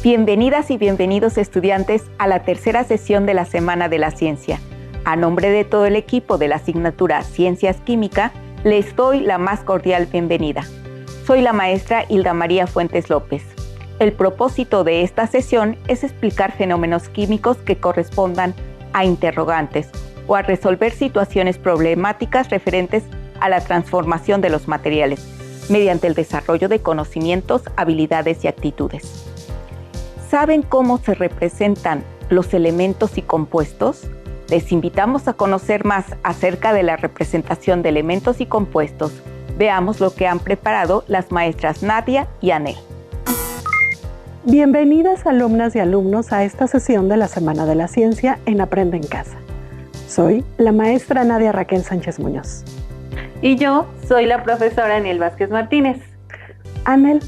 Bienvenidas y bienvenidos estudiantes a la tercera sesión de la Semana de la Ciencia. A nombre de todo el equipo de la asignatura Ciencias Química, les doy la más cordial bienvenida. Soy la maestra Hilda María Fuentes López. El propósito de esta sesión es explicar fenómenos químicos que correspondan a interrogantes o a resolver situaciones problemáticas referentes a la transformación de los materiales, mediante el desarrollo de conocimientos, habilidades y actitudes. ¿Saben cómo se representan los elementos y compuestos? Les invitamos a conocer más acerca de la representación de elementos y compuestos. Veamos lo que han preparado las maestras Nadia y Anel. Bienvenidas alumnas y alumnos a esta sesión de la Semana de la Ciencia en Aprende en Casa. Soy la maestra Nadia Raquel Sánchez Muñoz. Y yo soy la profesora Anel Vázquez Martínez. Anel,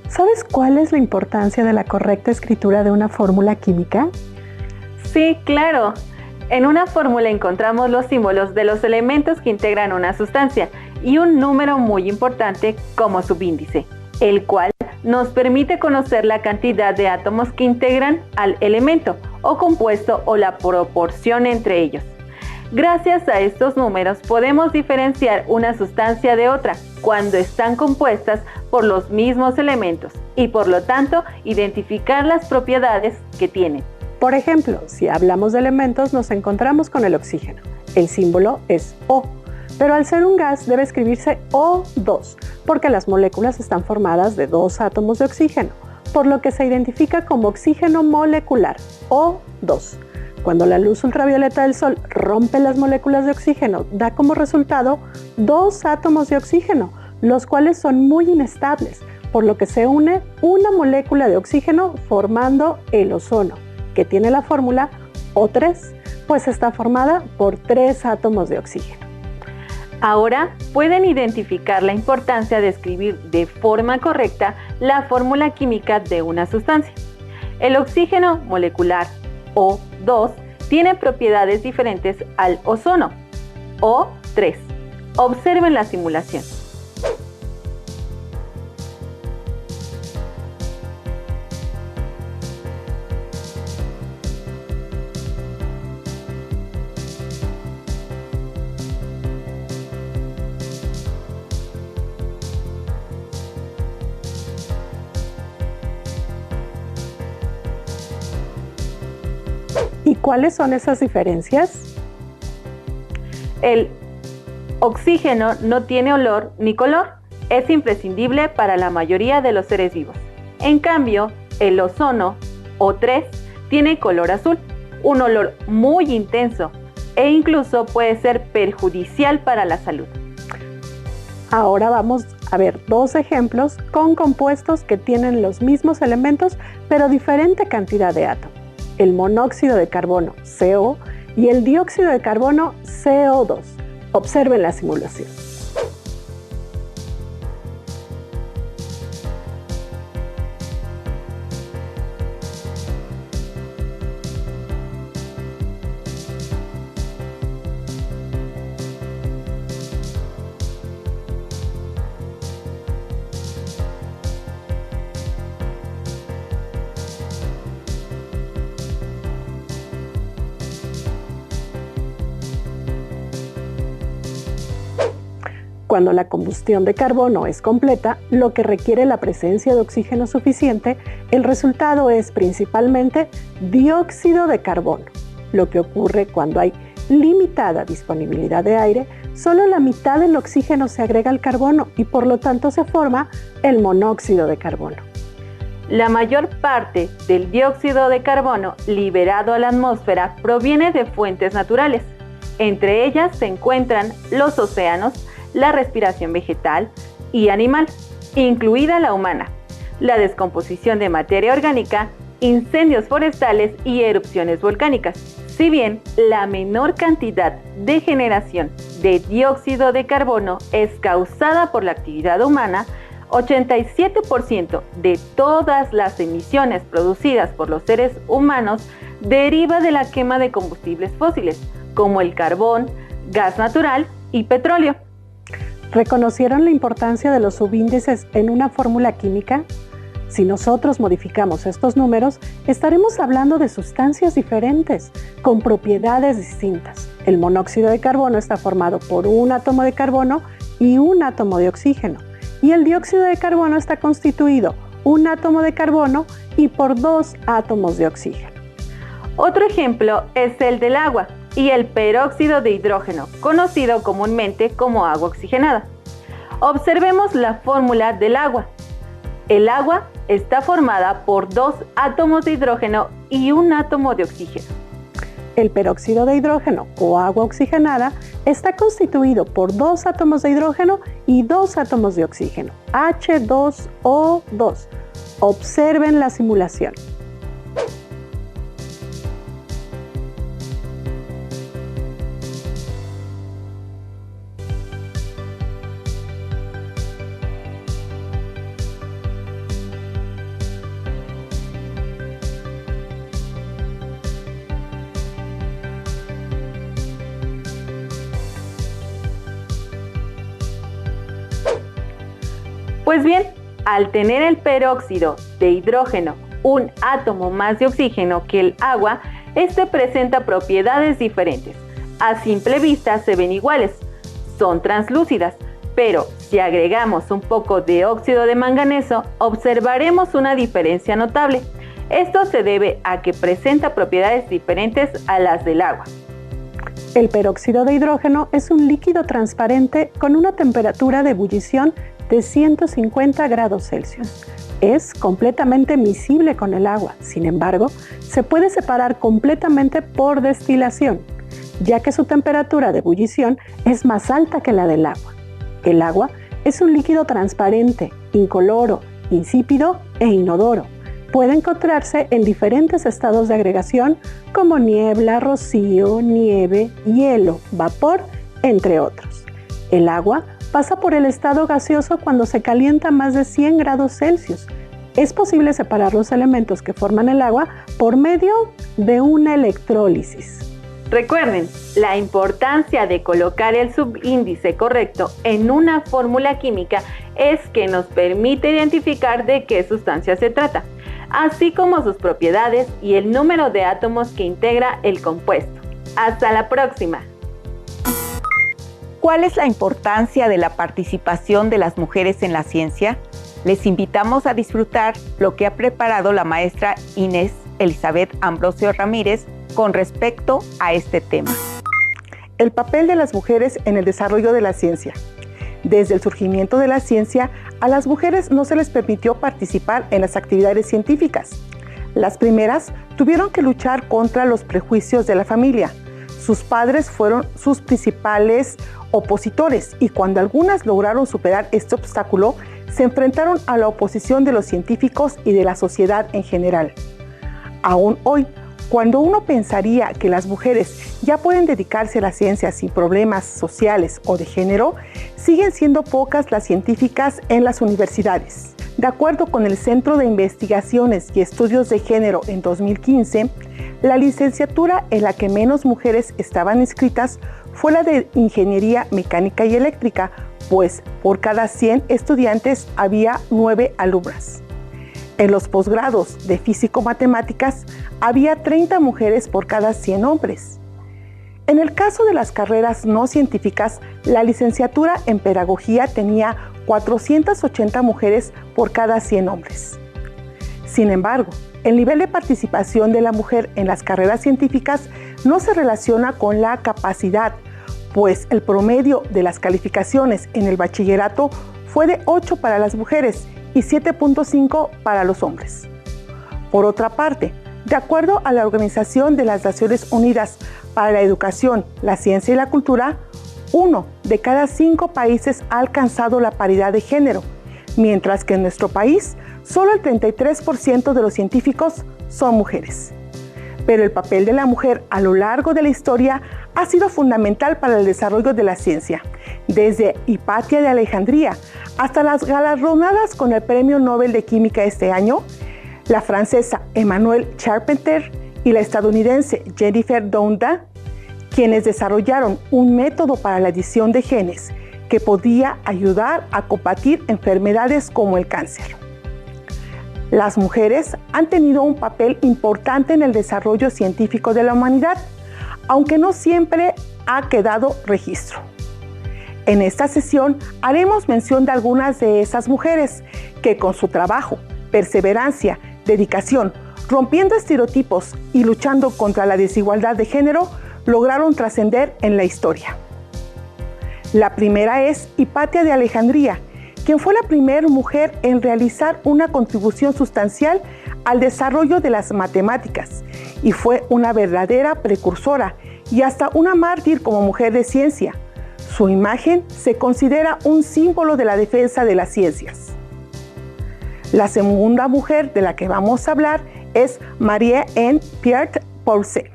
¿sabes cuál es la importancia de la correcta escritura de una fórmula química? Sí, claro. En una fórmula encontramos los símbolos de los elementos que integran una sustancia y un número muy importante como subíndice, el cual nos permite conocer la cantidad de átomos que integran al elemento o compuesto o la proporción entre ellos. Gracias a estos números podemos diferenciar una sustancia de otra cuando están compuestas por los mismos elementos y por lo tanto identificar las propiedades que tienen. Por ejemplo, si hablamos de elementos nos encontramos con el oxígeno. El símbolo es O, pero al ser un gas debe escribirse O2 porque las moléculas están formadas de dos átomos de oxígeno, por lo que se identifica como oxígeno molecular, O2. Cuando la luz ultravioleta del sol rompe las moléculas de oxígeno, da como resultado dos átomos de oxígeno, los cuales son muy inestables, por lo que se une una molécula de oxígeno formando el ozono, que tiene la fórmula O3, pues está formada por 3 átomos de oxígeno. Ahora pueden identificar la importancia de escribir de forma correcta la fórmula química de una sustancia. El oxígeno molecular O2 tiene propiedades diferentes al ozono, O3. Observen la simulación. ¿Y cuáles son esas diferencias? El oxígeno no tiene olor ni color. Es imprescindible para la mayoría de los seres vivos. En cambio, el ozono, O3, tiene color azul, un olor muy intenso e incluso puede ser perjudicial para la salud. Ahora vamos a ver dos ejemplos con compuestos que tienen los mismos elementos pero diferente cantidad de átomos. El monóxido de carbono, CO, y el dióxido de carbono, CO2. Observen la simulación. Cuando la combustión de carbono es completa, lo que requiere la presencia de oxígeno suficiente, el resultado es principalmente dióxido de carbono. Lo que ocurre cuando hay limitada disponibilidad de aire, solo la mitad del oxígeno se agrega al carbono y por lo tanto se forma el monóxido de carbono. La mayor parte del dióxido de carbono liberado a la atmósfera proviene de fuentes naturales. Entre ellas se encuentran los océanos, la respiración vegetal y animal, incluida la humana, la descomposición de materia orgánica, incendios forestales y erupciones volcánicas. Si bien la menor cantidad de generación de dióxido de carbono es causada por la actividad humana, 87% de todas las emisiones producidas por los seres humanos deriva de la quema de combustibles fósiles, como el carbón, gas natural y petróleo. ¿Reconocieron la importancia de los subíndices en una fórmula química? Si nosotros modificamos estos números, estaremos hablando de sustancias diferentes, con propiedades distintas. El monóxido de carbono está formado por un átomo de carbono y un átomo de oxígeno. Y el dióxido de carbono está constituido un átomo de carbono y por 2 átomos de oxígeno. Otro ejemplo es el del agua y el peróxido de hidrógeno, conocido comúnmente como agua oxigenada. Observemos la fórmula del agua. El agua está formada por 2 átomos de hidrógeno y un átomo de oxígeno. El peróxido de hidrógeno o agua oxigenada está constituido por 2 átomos de hidrógeno y 2 átomos de oxígeno, H2O2. Observen la simulación. Pues bien, al tener el peróxido de hidrógeno un átomo más de oxígeno que el agua, este presenta propiedades diferentes. A simple vista se ven iguales, son translúcidas, pero si agregamos un poco de óxido de manganeso, observaremos una diferencia notable. Esto se debe a que presenta propiedades diferentes a las del agua. El peróxido de hidrógeno es un líquido transparente con una temperatura de ebullición de 150 grados Celsius. Es completamente miscible con el agua, sin embargo, se puede separar completamente por destilación, ya que su temperatura de ebullición es más alta que la del agua. El agua es un líquido transparente, incoloro, insípido e inodoro. Puede encontrarse en diferentes estados de agregación como niebla, rocío, nieve, hielo, vapor, entre otros. El agua pasa por el estado gaseoso cuando se calienta más de 100 grados Celsius. Es posible separar los elementos que forman el agua por medio de una electrólisis. Recuerden, la importancia de colocar el subíndice correcto en una fórmula química es que nos permite identificar de qué sustancia se trata, así como sus propiedades y el número de átomos que integra el compuesto. ¡Hasta la próxima! ¿Cuál es la importancia de la participación de las mujeres en la ciencia? Les invitamos a disfrutar lo que ha preparado la maestra Inés Elizabeth Ambrosio Ramírez con respecto a este tema. El papel de las mujeres en el desarrollo de la ciencia. Desde el surgimiento de la ciencia, a las mujeres no se les permitió participar en las actividades científicas. Las primeras tuvieron que luchar contra los prejuicios de la familia. Sus padres fueron sus principales opositores y cuando algunas lograron superar este obstáculo, se enfrentaron a la oposición de los científicos y de la sociedad en general. Aún hoy, cuando uno pensaría que las mujeres ya pueden dedicarse a la ciencia sin problemas sociales o de género, siguen siendo pocas las científicas en las universidades. De acuerdo con el Centro de Investigaciones y Estudios de Género en 2015, la licenciatura en la que menos mujeres estaban inscritas fue la de Ingeniería Mecánica y Eléctrica, pues por cada 100 estudiantes había 9 alumnas. En los posgrados de Físico-Matemáticas había 30 mujeres por cada 100 hombres. En el caso de las carreras no científicas, la licenciatura en Pedagogía tenía 480 mujeres por cada 100 hombres. Sin embargo, el nivel de participación de la mujer en las carreras científicas no se relaciona con la capacidad, pues el promedio de las calificaciones en el bachillerato fue de 8 para las mujeres y 7.5 para los hombres. Por otra parte, de acuerdo a la Organización de las Naciones Unidas para la Educación, la Ciencia y la Cultura, 1 de cada 5 países ha alcanzado la paridad de género, mientras que en nuestro país solo el 33% de los científicos son mujeres. pero el papel de la mujer a lo largo de la historia ha sido fundamental para el desarrollo de la ciencia, desde Hipatia de Alejandría hasta las galardonadas con el Premio Nobel de Química este año, la francesa Emmanuelle Charpentier y la estadounidense Jennifer Doudna, quienes desarrollaron un método para la edición de genes que podía ayudar a combatir enfermedades como el cáncer. Las mujeres han tenido un papel importante en el desarrollo científico de la humanidad, aunque no siempre ha quedado registro. En esta sesión haremos mención de algunas de esas mujeres que con su trabajo, perseverancia, dedicación, rompiendo estereotipos y luchando contra la desigualdad de género, lograron trascender en la historia. La primera es Hipatia de Alejandría, quien fue la primera mujer en realizar una contribución sustancial al desarrollo de las matemáticas y fue una verdadera precursora y hasta una mártir como mujer de ciencia. Su imagen se considera un símbolo de la defensa de las ciencias. La segunda mujer de la que vamos a hablar es Marie-Anne Pierre-Paulsen,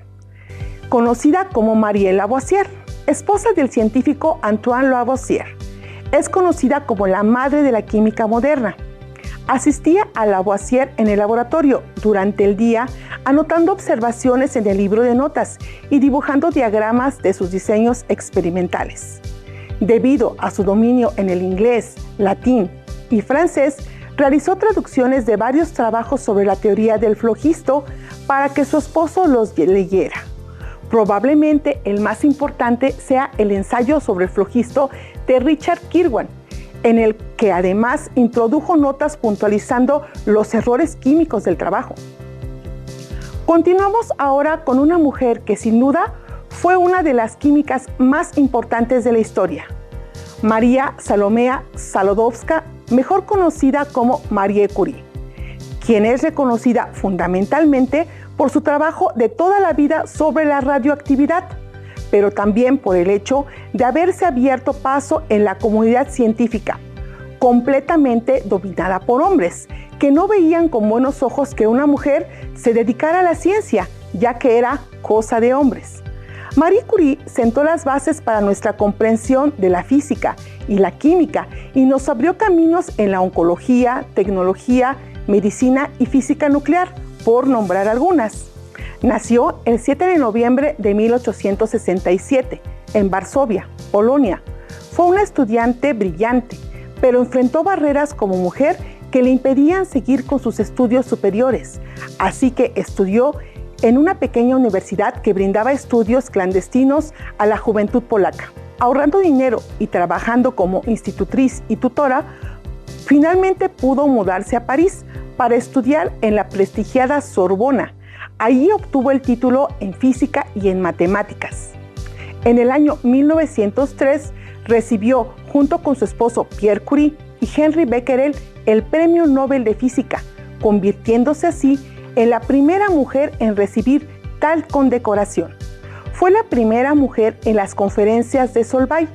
conocida como Marie Lavoisier, esposa del científico Antoine Lavoisier. Es conocida como la madre de la química moderna. Asistía a Lavoisier en el laboratorio durante el día, anotando observaciones en el libro de notas y dibujando diagramas de sus diseños experimentales. Debido a su dominio en el inglés, latín y francés, realizó traducciones de varios trabajos sobre la teoría del flogisto para que su esposo los leyera. Probablemente el más importante sea el ensayo sobre el flogisto de Richard Kirwan, en el que además introdujo notas puntualizando los errores químicos del trabajo. Continuamos ahora con una mujer que sin duda fue una de las químicas más importantes de la historia, María Salomea Sklodowska, mejor conocida como Marie Curie, quien es reconocida fundamentalmente por su trabajo de toda la vida sobre la radioactividad, pero también por el hecho de haberse abierto paso en la comunidad científica, completamente dominada por hombres, que no veían con buenos ojos que una mujer se dedicara a la ciencia, ya que era cosa de hombres. Marie Curie sentó las bases para nuestra comprensión de la física y la química y nos abrió caminos en la oncología, tecnología, medicina y física nuclear, por nombrar algunas. Nació el 7 de noviembre de 1867 en Varsovia, Polonia. Fue una estudiante brillante, pero enfrentó barreras como mujer que le impedían seguir con sus estudios superiores, así que estudió en una pequeña universidad que brindaba estudios clandestinos a la juventud polaca. Ahorrando dinero y trabajando como institutriz y tutora, finalmente pudo mudarse a París para estudiar en la prestigiada Sorbona. Allí obtuvo el título en física y en matemáticas. En el año 1903 recibió, junto con su esposo Pierre Curie y Henri Becquerel, el Premio Nobel de Física, convirtiéndose así en la primera mujer en recibir tal condecoración. Fue la primera mujer en las conferencias de Solvay,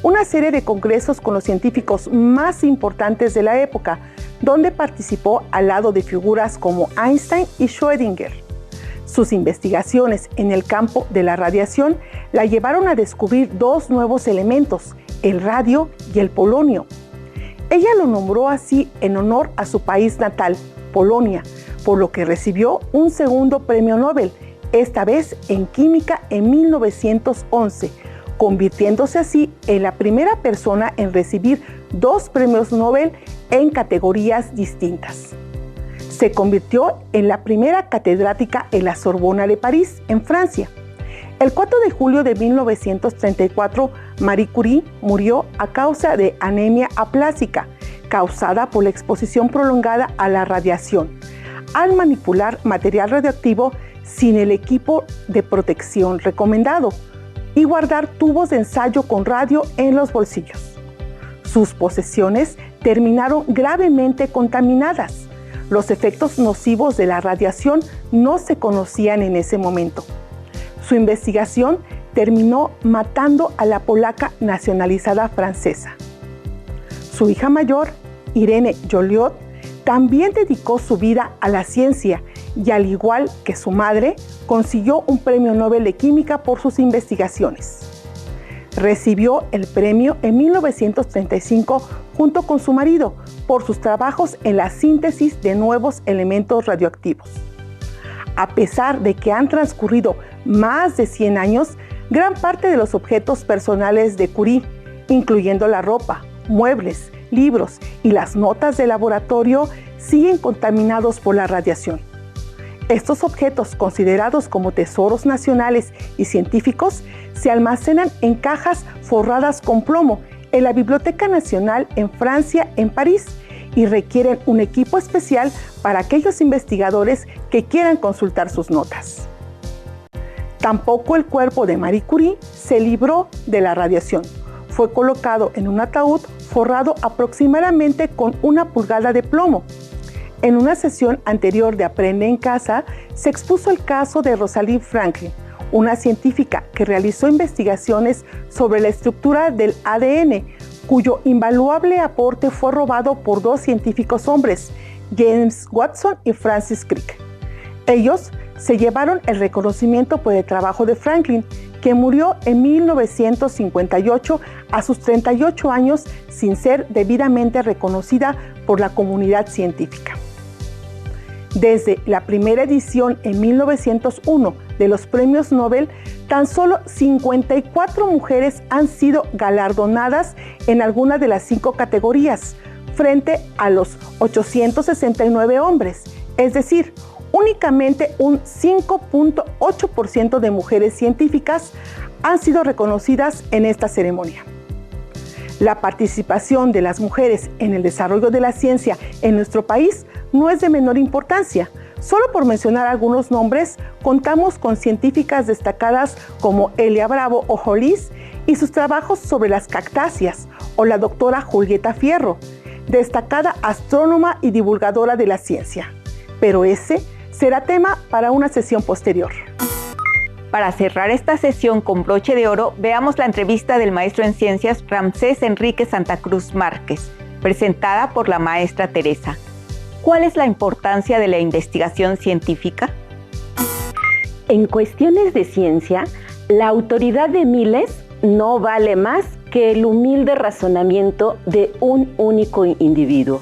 una serie de congresos con los científicos más importantes de la época, donde participó al lado de figuras como Einstein y Schrödinger. Sus investigaciones en el campo de la radiación la llevaron a descubrir dos nuevos elementos, el radio y el polonio. Ella lo nombró así en honor a su país natal, Polonia, por lo que recibió un segundo premio Nobel, esta vez en química en 1911, convirtiéndose así en la primera persona en recibir dos premios Nobel en categorías distintas. Se convirtió en la primera catedrática en la Sorbona de París, en Francia. El 4 de julio de 1934, Marie Curie murió a causa de anemia aplásica, causada por la exposición prolongada a la radiación, al manipular material radioactivo sin el equipo de protección recomendado y guardar tubos de ensayo con radio en los bolsillos. Sus posesiones terminaron gravemente contaminadas. Los efectos nocivos de la radiación no se conocían en ese momento. Su investigación terminó matando a la polaca nacionalizada francesa. Su hija mayor, Irene Joliot, también dedicó su vida a la ciencia y al igual que su madre, consiguió un premio Nobel de Química por sus investigaciones. Recibió el premio en 1935 junto con su marido por sus trabajos en la síntesis de nuevos elementos radioactivos. A pesar de que han transcurrido más de 100 años, gran parte de los objetos personales de Curie, incluyendo la ropa, muebles, libros y las notas de laboratorio, siguen contaminados por la radiación. Estos objetos, considerados como tesoros nacionales y científicos, se almacenan en cajas forradas con plomo en la Biblioteca Nacional en Francia, en París, y requieren un equipo especial para aquellos investigadores que quieran consultar sus notas. Tampoco el cuerpo de Marie Curie se libró de la radiación. Fue colocado en un ataúd forrado aproximadamente con 1 pulgada de plomo. En una sesión anterior de Aprende en Casa, se expuso el caso de Rosalind Franklin, una científica que realizó investigaciones sobre la estructura del ADN, cuyo invaluable aporte fue robado por 2 científicos hombres, James Watson y Francis Crick. Ellos se llevaron el reconocimiento por el trabajo de Franklin, que murió en 1958 a sus 38 años sin ser debidamente reconocida por la comunidad científica. Desde la primera edición en 1901 de los premios Nobel, tan solo 54 mujeres han sido galardonadas en alguna de las 5 categorías, frente a los 869 hombres, es decir, únicamente un 5.8% de mujeres científicas han sido reconocidas en esta ceremonia. La participación de las mujeres en el desarrollo de la ciencia en nuestro país no es de menor importancia. Solo por mencionar algunos nombres, contamos con científicas destacadas como Elia Bravo Ojolis y sus trabajos sobre las cactáceas, o la doctora Julieta Fierro, destacada astrónoma y divulgadora de la ciencia. Pero ese será tema para una sesión posterior. Para cerrar esta sesión con broche de oro, veamos la entrevista del maestro en ciencias Ramsés Enrique Santa Cruz Márquez, presentada por la maestra Teresa. ¿Cuál es la importancia de la investigación científica? En cuestiones de ciencia, la autoridad de miles no vale más que el humilde razonamiento de un único individuo.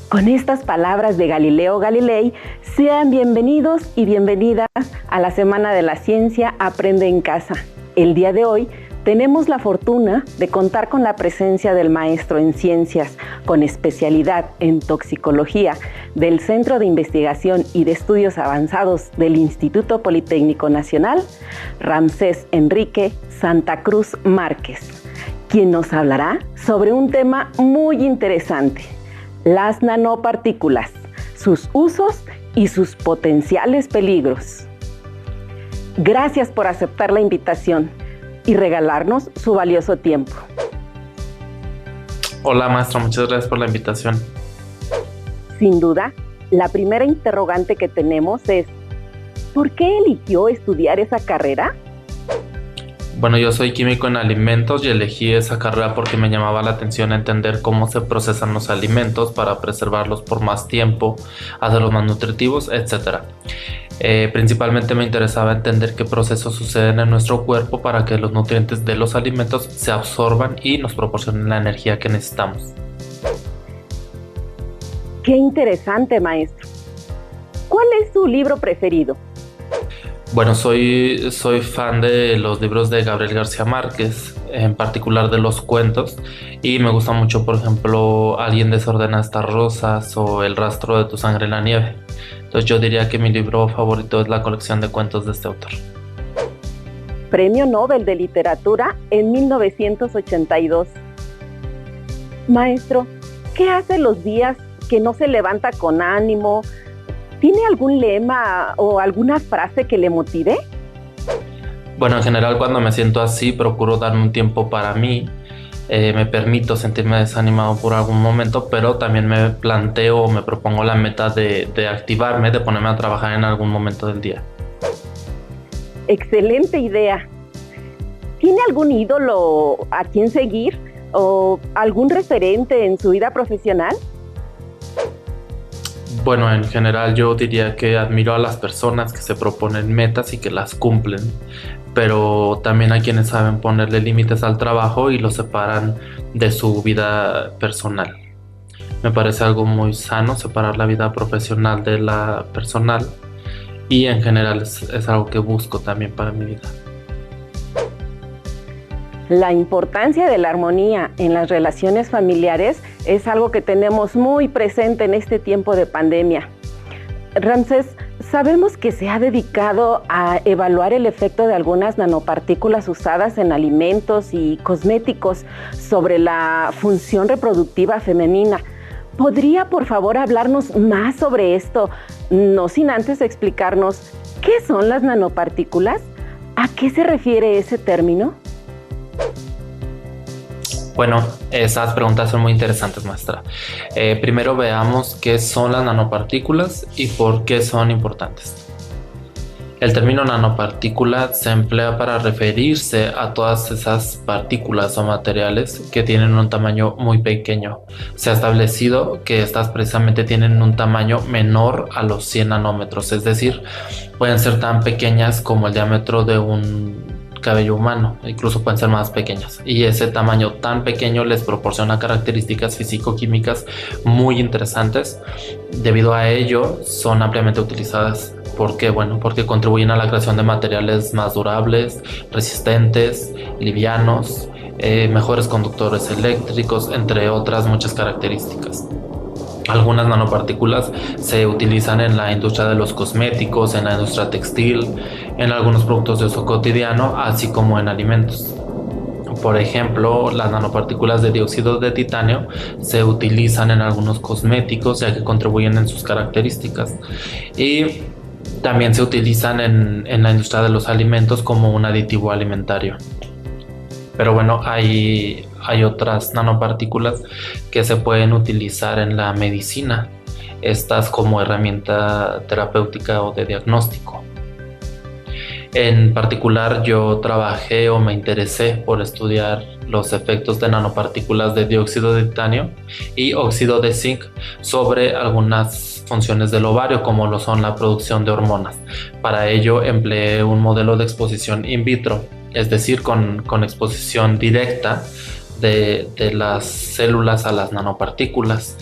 Con estas palabras de Galileo Galilei, sean bienvenidos y bienvenidas a la Semana de la Ciencia Aprende en Casa. El día de hoy tenemos la fortuna de contar con la presencia del maestro en ciencias con especialidad en toxicología del Centro de Investigación y de Estudios Avanzados del Instituto Politécnico Nacional, Ramsés Enrique Santa Cruz Márquez, quien nos hablará sobre un tema muy interesante: las nanopartículas, sus usos y sus potenciales peligros. Gracias por aceptar la invitación y regalarnos su valioso tiempo. Hola maestra, muchas gracias por la invitación. Sin duda, la primera interrogante que tenemos es: ¿por qué eligió estudiar esa carrera? Bueno, yo soy químico en alimentos y elegí esa carrera porque me llamaba la atención entender cómo se procesan los alimentos para preservarlos por más tiempo, hacerlos más nutritivos, etc. Principalmente me interesaba entender qué procesos suceden en nuestro cuerpo para que los nutrientes de los alimentos se absorban y nos proporcionen la energía que necesitamos. Qué interesante, maestro. ¿Cuál es su libro preferido? Bueno, soy fan de los libros de Gabriel García Márquez, en particular de los cuentos, y me gusta mucho, por ejemplo, Alguien desordena estas rosas o El rastro de tu sangre en la nieve. Entonces yo diría que mi libro favorito es la colección de cuentos de este autor. Premio Nobel de Literatura en 1982. Maestro, ¿qué hace los días que no se levanta con ánimo? ¿Tiene algún lema o alguna frase que le motive? Bueno, en general cuando me siento así procuro darme un tiempo para mí. Me permito sentirme desanimado por algún momento, pero también me planteo o me propongo la meta de activarme, de ponerme a trabajar en algún momento del día. Excelente idea. ¿Tiene algún ídolo a quien seguir o algún referente en su vida profesional? Bueno, en general yo diría que admiro a las personas que se proponen metas y que las cumplen, pero también a quienes saben ponerle límites al trabajo y lo separan de su vida personal. Me parece algo muy sano separar la vida profesional de la personal y en general es algo que busco también para mi vida. La importancia de la armonía en las relaciones familiares es algo que tenemos muy presente en este tiempo de pandemia. Ramsés, sabemos que se ha dedicado a evaluar el efecto de algunas nanopartículas usadas en alimentos y cosméticos sobre la función reproductiva femenina. ¿Podría, por favor, hablarnos más sobre esto, no sin antes explicarnos qué son las nanopartículas? ¿A qué se refiere ese término? Bueno, esas preguntas son muy interesantes, maestra. Primero veamos qué son las nanopartículas y por qué son importantes. El término nanopartícula se emplea para referirse a todas esas partículas o materiales que tienen un tamaño muy pequeño. Se ha establecido que estas precisamente tienen un tamaño menor a los 100 nanómetros, es decir, pueden ser tan pequeñas como el diámetro de un cabello humano, incluso pueden ser más pequeñas, y ese tamaño tan pequeño les proporciona características físico-químicas muy interesantes. Debido a ello son ampliamente utilizadas. ¿Por qué? Bueno, porque contribuyen a la creación de materiales más durables, resistentes, livianos, mejores conductores eléctricos, entre otras muchas características. Algunas nanopartículas se utilizan en la industria de los cosméticos, en la industria textil, en algunos productos de uso cotidiano, así como en alimentos. Por ejemplo, las nanopartículas de dióxido de titanio se utilizan en algunos cosméticos ya que contribuyen en sus características. Y también se utilizan en la industria de los alimentos como un aditivo alimentario. Pero bueno, hay otras nanopartículas que se pueden utilizar en la medicina, estas como herramienta terapéutica o de diagnóstico. En particular, yo trabajé o me interesé por estudiar los efectos de nanopartículas de dióxido de titanio y óxido de zinc sobre algunas funciones del ovario, como lo son la producción de hormonas. Para ello empleé un modelo de exposición in vitro, es decir, con exposición directa de las células a las nanopartículas.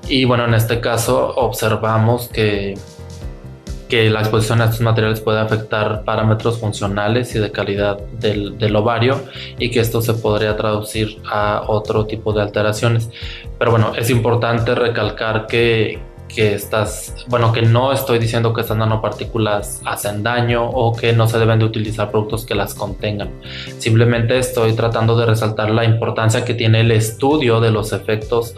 Y bueno, en este caso observamos que la exposición a estos materiales puede afectar parámetros funcionales y de calidad del ovario, y que esto se podría traducir a otro tipo de alteraciones. Pero bueno, es importante recalcar que no estoy diciendo que estas nanopartículas hacen daño o que no se deben de utilizar productos que las contengan. Simplemente estoy tratando de resaltar la importancia que tiene el estudio de los efectos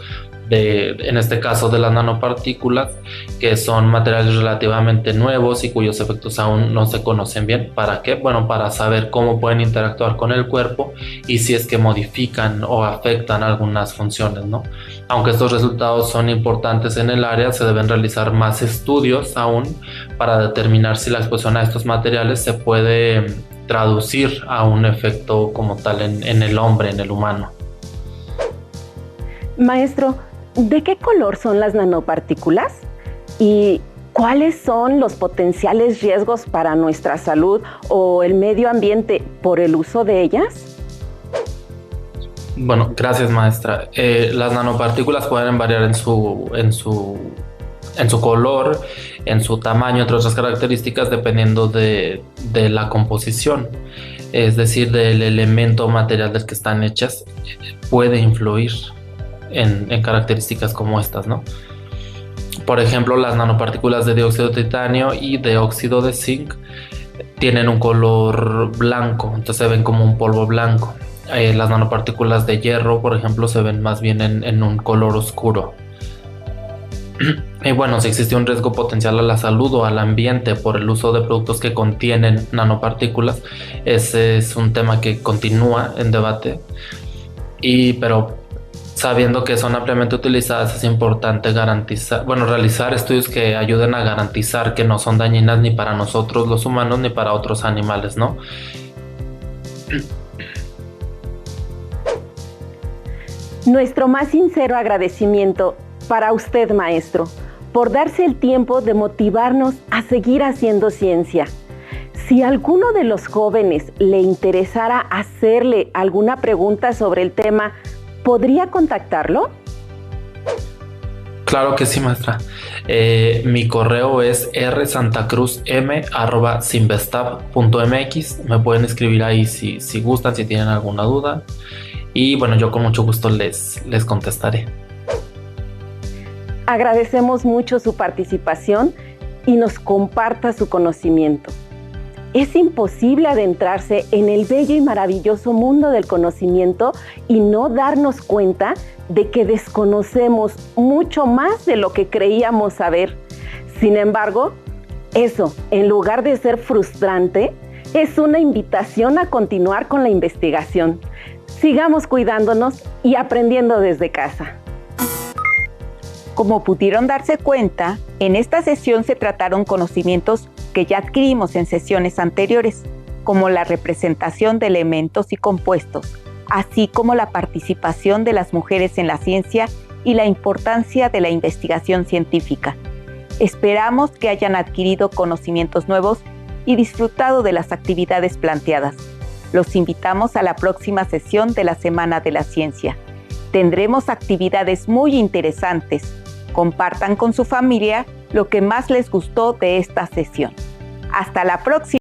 en este caso de las nanopartículas, que son materiales relativamente nuevos y cuyos efectos aún no se conocen bien. ¿Para qué? Bueno, para saber cómo pueden interactuar con el cuerpo y si es que modifican o afectan algunas funciones, ¿no? Aunque estos resultados son importantes en el área, se deben realizar más estudios aún para determinar si la exposición a estos materiales se puede traducir a un efecto como tal en el hombre, en el humano. Maestro, ¿de qué color son las nanopartículas? ¿Y cuáles son los potenciales riesgos para nuestra salud o el medio ambiente por el uso de ellas? Bueno, gracias, maestra. Las nanopartículas pueden variar en su color, en su tamaño, entre otras características, dependiendo de la composición, es decir, del elemento material del que están hechas, puede influir en características como estas, ¿no? Por ejemplo, las nanopartículas de dióxido de titanio y de óxido de zinc tienen un color blanco, entonces se ven como un polvo blanco. Las nanopartículas de hierro, por ejemplo, se ven más bien en un color oscuro. Y bueno, si existe un riesgo potencial a la salud o al ambiente por el uso de productos que contienen nanopartículas, ese es un tema que continúa en debate. Pero sabiendo que son ampliamente utilizadas, es importante realizar estudios que ayuden a garantizar que no son dañinas ni para nosotros los humanos ni para otros animales, ¿no? Nuestro más sincero agradecimiento para usted, maestro, por darse el tiempo de motivarnos a seguir haciendo ciencia. Si a alguno de los jóvenes le interesara hacerle alguna pregunta sobre el tema, ¿podría contactarlo? Claro que sí, maestra. Mi correo es rsantacruzm@simvestab.mx. Me pueden escribir ahí si gustan, si tienen alguna duda. Y bueno, yo con mucho gusto les contestaré. Agradecemos mucho su participación y nos comparta su conocimiento. Es imposible adentrarse en el bello y maravilloso mundo del conocimiento y no darnos cuenta de que desconocemos mucho más de lo que creíamos saber. Sin embargo, eso, en lugar de ser frustrante, es una invitación a continuar con la investigación. Sigamos cuidándonos y aprendiendo desde casa. Como pudieron darse cuenta, en esta sesión se trataron conocimientos que ya adquirimos en sesiones anteriores, como la representación de elementos y compuestos, así como la participación de las mujeres en la ciencia y la importancia de la investigación científica. Esperamos que hayan adquirido conocimientos nuevos y disfrutado de las actividades planteadas. Los invitamos a la próxima sesión de la Semana de la Ciencia. Tendremos actividades muy interesantes. Compartan con su familia lo que más les gustó de esta sesión. Hasta la próxima.